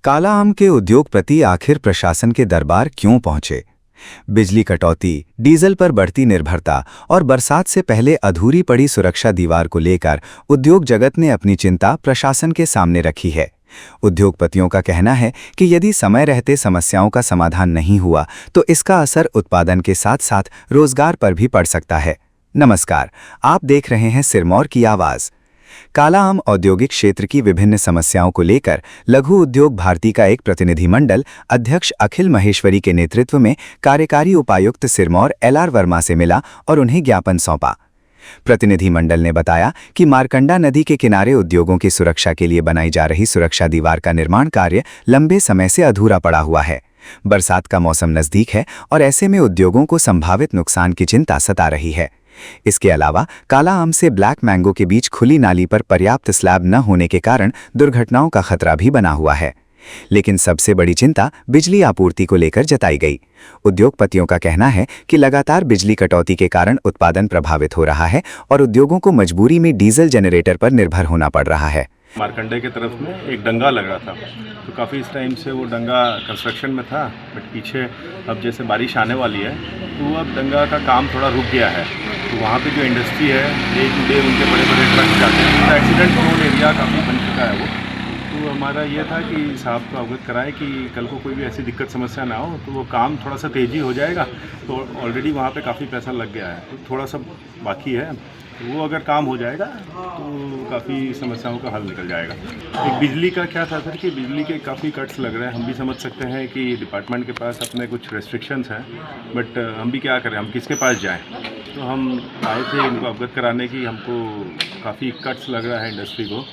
काला आम के उद्योगपति आखिर प्रशासन के दरबार क्यों पहुंचे? बिजली कटौती, डीजल पर बढ़ती निर्भरता और बरसात से पहले अधूरी पड़ी सुरक्षा दीवार को लेकर उद्योग जगत ने अपनी चिंता प्रशासन के सामने रखी है। उद्योगपतियों का कहना है कि यदि समय रहते समस्याओं का समाधान नहीं हुआ तो इसका असर उत्पादन के साथ साथ रोजगार पर भी पड़ सकता है। नमस्कार, आप देख रहे हैं सिरमौर की आवाज। काला आम औद्योगिक क्षेत्र की विभिन्न समस्याओं को लेकर लघु उद्योग भारती का एक प्रतिनिधिमंडल अध्यक्ष अखिल महेश्वरी के नेतृत्व में कार्यकारी उपायुक्त सिरमौर LR वर्मा से मिला और उन्हें ज्ञापन सौंपा। प्रतिनिधिमंडल ने बताया कि मारकंडा नदी के किनारे उद्योगों की सुरक्षा के लिए बनाई जा रही सुरक्षा दीवार का निर्माण कार्य लंबे समय से अधूरा पड़ा हुआ है। बरसात का मौसम नजदीक है और ऐसे में उद्योगों को संभावित नुकसान की चिंता सता रही है। इसके अलावा काला आम से ब्लैक मैंगो के बीच खुली नाली पर पर्याप्त स्लैब न होने के कारण दुर्घटनाओं का खतरा भी बना हुआ है। लेकिन सबसे बड़ी चिंता बिजली आपूर्ति को लेकर जताई गई। उद्योगपतियों का कहना है कि लगातार बिजली कटौती के कारण उत्पादन प्रभावित हो रहा है और उद्योगों को मजबूरी में डीजल जनरेटर पर निर्भर होना पड़ रहा है। मारकंडे की तरफ में एक डंगा लग रहा था, तो काफ़ी इस टाइम से वो डंगा कंस्ट्रक्शन में था, बट पीछे अब जैसे बारिश आने वाली है तो अब डंगा का काम थोड़ा रुक गया है। तो वहाँ पे जो इंडस्ट्री है, डे टू डे उनके बड़े बड़े ट्रक जाते हैं, तो एक्सीडेंट प्रोन एरिया काफ़ी बन चुका है वो। तो हमारा ये था कि साहब को अवगत कराएं कि कल को कोई भी ऐसी दिक्कत समस्या ना हो, तो वो काम थोड़ा सा तेज़ी हो जाएगा। तो ऑलरेडी वहाँ पे काफ़ी पैसा लग गया है, तो थोड़ा सा बाकी है, वो अगर काम हो जाएगा तो काफ़ी समस्याओं का हल निकल जाएगा। एक बिजली का क्या था सर कि बिजली के काफ़ी कट्स लग रहे हैं। हम भी समझ सकते हैं कि डिपार्टमेंट के पास अपने कुछ रेस्ट्रिक्शंस हैं, बट हम भी क्या करें, हम किसके पास जाएं। तो हम आए थे इनको अवगत कराने की हमको काफ़ी कट्स लग रहा है इंडस्ट्री को,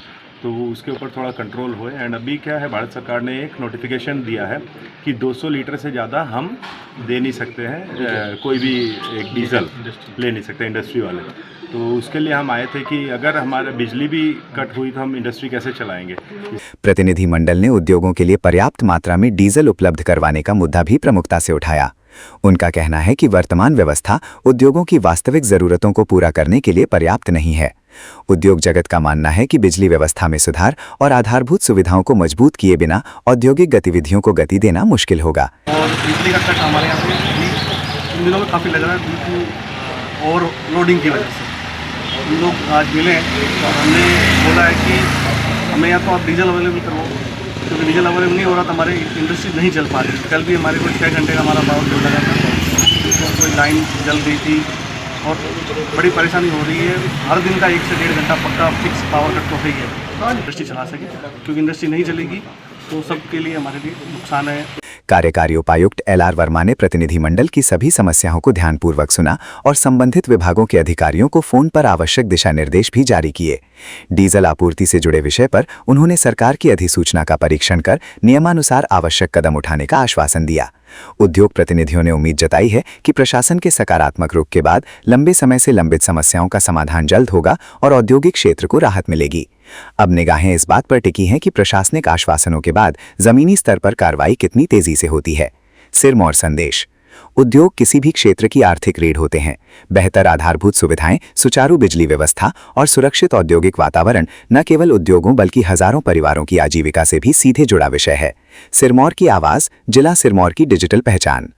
तो उसके ऊपर थोड़ा कंट्रोल होए। एंड अभी क्या है, भारत सरकार ने एक नोटिफिकेशन दिया है कि 200 लीटर से ज़्यादा हम दे नहीं सकते हैं, कोई भी एक डीजल ले नहीं सकते इंडस्ट्री वाले। तो उसके लिए हम आए थे कि अगर हमारा बिजली भी कट हुई तो हम इंडस्ट्री कैसे चलाएंगे। प्रतिनिधिमंडल ने उद्योगों के लिए पर्याप्त मात्रा में डीजल उपलब्ध करवाने का मुद्दा भी प्रमुखता से उठाया। उनका कहना है कि वर्तमान व्यवस्था उद्योगों की वास्तविक जरूरतों को पूरा करने के लिए पर्याप्त नहीं है। उद्योग जगत का मानना है कि बिजली व्यवस्था में सुधार और आधारभूत सुविधाओं को मजबूत किए बिना औद्योगिक गतिविधियों को गति देना मुश्किल होगा। और बिजली का कट हमारे यहाँ पे इन दिनों में काफ़ी लग रहा है और लोडिंग की वजह से। हम लोग आज मिले तो हमने बोला है कि हमें या तो आप डीजल अवेलेबल करवाओ, क्योंकि डीजल अवेलेबल नहीं हो रहा तो हमारे इंडस्ट्री नहीं चल पा रही। कल भी हमारे को 6 घंटे का हमारा पावर बिल लगा था, कोई लाइन जल गई थी और बड़ी परेशानी हो रही है। हर दिन का 1 से 1.5 घंटा पक्का फिक्स पावर कट तो है ही है, इंडस्ट्री चला सके, क्योंकि इंडस्ट्री नहीं चलेगी तो सबके लिए हमारे लिए नुकसान है। कार्यकारी उपायुक्त LR वर्मा ने प्रतिनिधिमंडल की सभी समस्याओं को ध्यानपूर्वक सुना और संबंधित विभागों के अधिकारियों को फोन पर आवश्यक दिशा निर्देश भी जारी किए। डीजल आपूर्ति से जुड़े विषय पर उन्होंने सरकार की अधिसूचना का परीक्षण कर नियमानुसार आवश्यक कदम उठाने का आश्वासन दिया। उद्योग प्रतिनिधियों ने उम्मीद जताई है कि प्रशासन के सकारात्मक रुख के बाद लंबे समय से लंबित समस्याओं का समाधान जल्द होगा और औद्योगिक क्षेत्र को राहत मिलेगी। अब निगाहें इस बात पर टिकी हैं कि प्रशासनिक आश्वासनों के बाद जमीनी स्तर पर कार्रवाई कितनी तेजी से होती है। सिरमौर संदेश। उद्योग किसी भी क्षेत्र की आर्थिक रीढ़ होते हैं। बेहतर आधारभूत सुविधाएं, सुचारू बिजली व्यवस्था और सुरक्षित औद्योगिक वातावरण न केवल उद्योगों बल्कि हजारों परिवारों की आजीविका से भी सीधे जुड़ा विषय है। सिरमौर की आवाज, जिला सिरमौर की डिजिटल पहचान।